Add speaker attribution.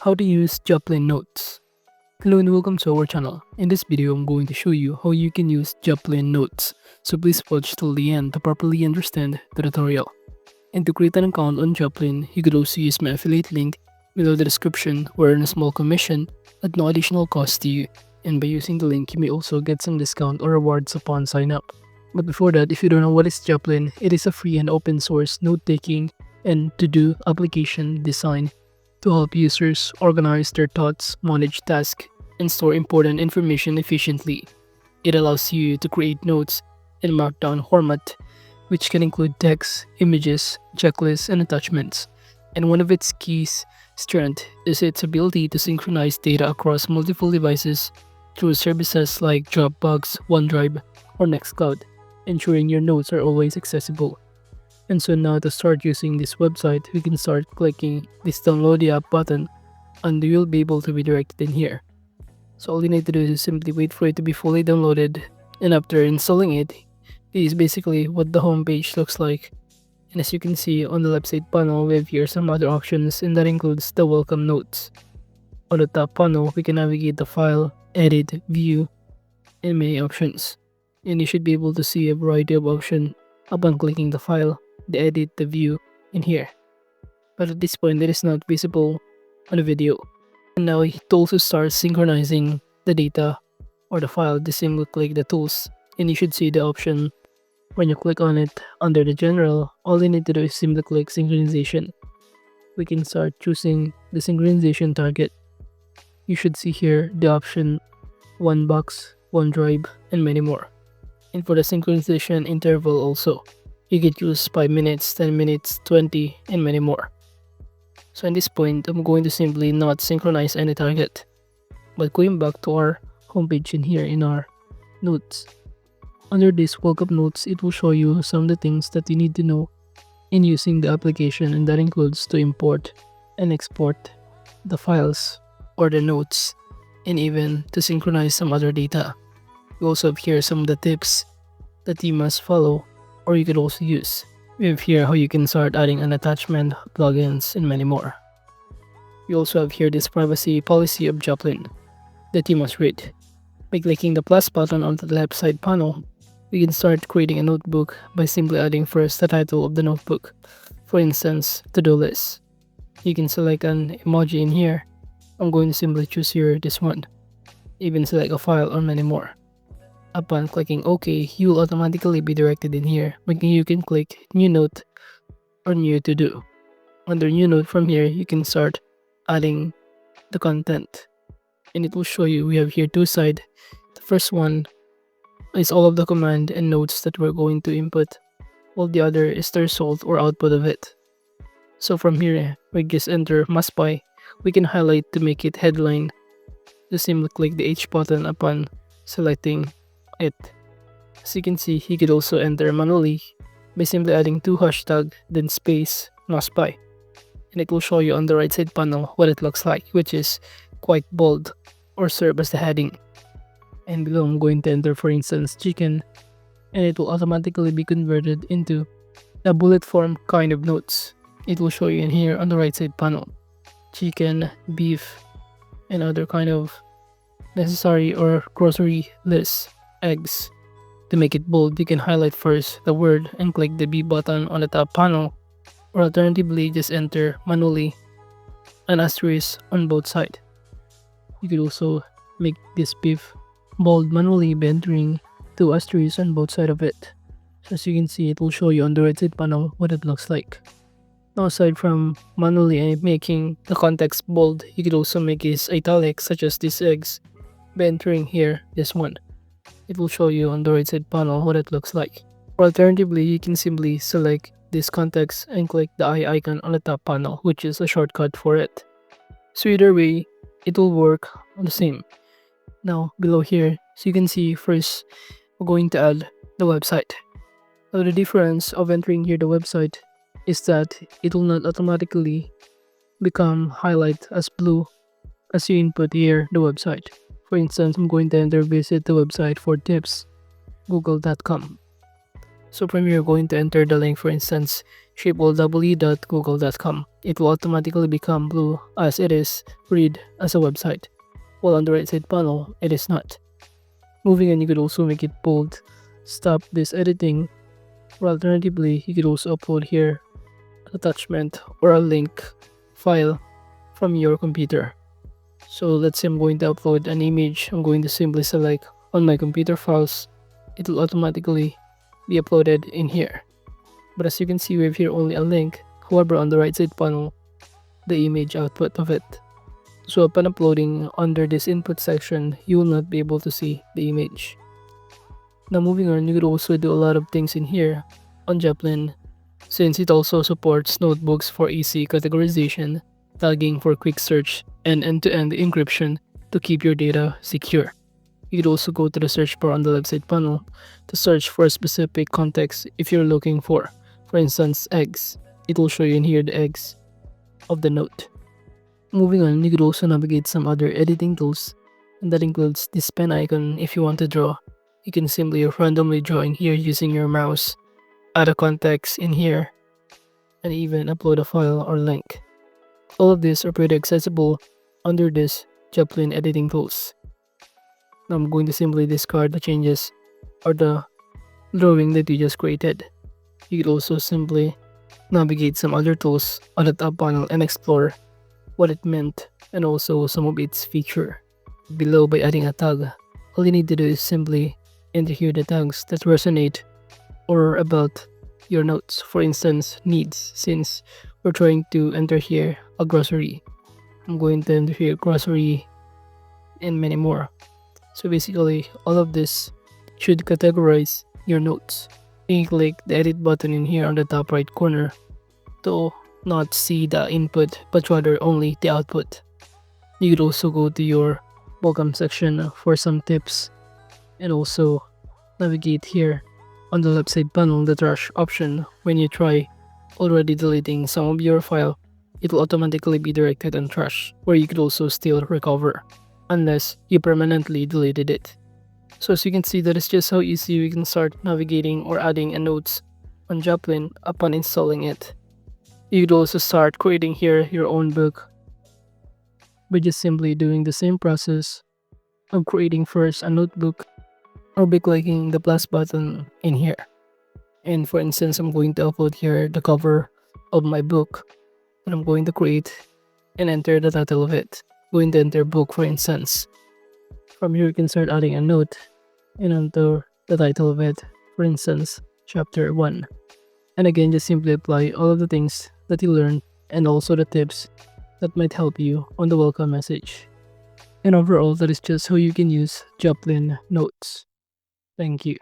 Speaker 1: How to use Joplin Notes. Hello and welcome to our channel. In this video, I'm going to show you how you can use Joplin Notes. So please watch till the end to properly understand the tutorial. And to create an account on Joplin, you could also use my affiliate link below the description or earn a small commission at no additional cost to you. And by using the link, you may also get some discount or rewards upon sign up. But before that, if you don't know what is Joplin, it is a free and open source note-taking and to-do application designed to help users organize their thoughts, manage tasks, and store important information efficiently. It allows you to create notes in markdown format, which can include text, images, checklists, and attachments. And one of its key strengths is its ability to synchronize data across multiple devices through services like Dropbox, OneDrive, or Nextcloud, ensuring your notes are always accessible. And so now to start using this website, we can start clicking this download the app button and you'll be able to be directed in here. So all you need to do is simply wait for it to be fully downloaded, and after installing it, this is basically what the home page looks like. And as you can see on the left side panel, we have here some other options, and that includes the welcome notes. On the top panel, we can navigate the file, edit, view, and many options. And you should be able to see a variety of options upon clicking the file, the edit, the view, in here. But at this point, it is not visible on the video. And now to also start synchronizing the data or the file, just simply click the tools, and you should see the option. When you click on it under the general, all you need to do is simply click synchronization. We can start choosing the synchronization target. You should see here the option OneBox, OneDrive, and many more. And for the synchronization interval also, you can choose 5 minutes, 10 minutes, 20, and many more. So at this point, I'm going to simply not synchronize any target. But going back to our homepage in here in our notes, under this welcome notes, it will show you some of the things that you need to know in using the application, and that includes to import and export the files or the notes, and even to synchronize some other data. We also have here some of the tips that you must follow or you could also use. We have here how you can start adding an attachment, plugins, and many more. We also have here this privacy policy of Joplin that you must read. By clicking the plus button on the left side panel, we can start creating a notebook by simply adding first the title of the notebook. For instance, to-do list. You can select an emoji in here. I'm going to simply choose here this one. Even select a file or many more. Upon clicking OK, you will automatically be directed in here, making you can click New Note or New To Do. Under New Note from here, you can start adding the content, and it will show you we have here two sides. The first one is all of the command and notes that we're going to input, while the other is the result or output of it. So from here, we just enter must buy. We can highlight to make it headline. Just simply click the H button upon selecting it. As you can see, you could also enter manually by simply adding two hashtag then space must buy, and it will show you on the right side panel what it looks like, which is quite bold or serve as the heading. And below I'm going to enter for instance chicken, and it will automatically be converted into a bullet form kind of notes. It will show you in here on the right side panel chicken, beef, and other kind of necessary or grocery lists. Eggs. To make it bold, you can highlight first the word and click the B button on the top panel, or alternatively just enter manually an asterisk on both sides. You could also make this beef bold manually by entering two asterisks on both sides of it. So as you can see, it will show you on the right side panel what it looks like. Now aside from manually making the context bold, you could also make it italic, such as these eggs, by entering here this one. It will show you on the right side panel what it looks like. Or alternatively, you can simply select this context and click the eye icon on the top panel, which is a shortcut for it. So either way, it will work on the same. Now below here, so you can see first we're going to add the website. Now the difference of entering here the website is that it will not automatically become highlight as blue as you input here the website. For instance, I'm going to enter visit the website for tips, google.com. So from here, you're going to enter the link, for instance, www.google.com. It will automatically become blue as it is read as a website, while on the right side panel, it is not. Moving on, you could also make it bold, stop this editing, or alternatively, you could also upload here an attachment or a link file from your computer. So let's say I'm going to upload an image. I'm going to simply select on my computer files. It will automatically be uploaded in here. But as you can see, we have here only a link. However, on the right side panel, the image output of it. So upon uploading under this input section, you will not be able to see the image. Now moving on, you could also do a lot of things in here on Joplin, since it also supports notebooks for easy categorization, tagging for quick search, and end-to-end encryption to keep your data secure. You could also go to the search bar on the left side panel to search for a specific context if you're looking for instance, eggs. It will show you in here the eggs of the note. Moving on, you could also navigate some other editing tools, and that includes this pen icon. If you want to draw, you can simply randomly draw in here using your mouse, add a context in here, and even upload a file or link. All of these are pretty accessible under this Joplin editing tools. Now I'm going to simply discard the changes or the drawing that you just created. You could also simply navigate some other tools on the top panel and explore what it meant and also some of its feature. Below, by adding a tag, all you need to do is simply enter here the tags that resonate or about your notes. For instance, needs, since we're trying to enter here a grocery. I'm going to enter here grocery and many more. So basically, all of this should categorize your notes. You click the edit button in here on the top right corner to not see the input but rather only the output. You could also go to your welcome section for some tips and also navigate here on the left side panel the trash option. When you try already deleting some of your file, it will automatically be directed on trash, where you could also still recover unless you permanently deleted it. So as you can see, that is just how easy we can start navigating or adding a notes on Joplin upon installing it. You could also start creating here your own book by just simply doing the same process of creating first a notebook or by clicking the plus button in here. And for instance, I'm going to upload here the cover of my book that I'm going to create and enter the title of it. I'm going to enter book, for instance. From here, you can start adding a note and enter the title of it, for instance, chapter 1. And again, just simply apply all of the things that you learned and also the tips that might help you on the welcome message. And overall, that is just how you can use Joplin Notes. Thank you.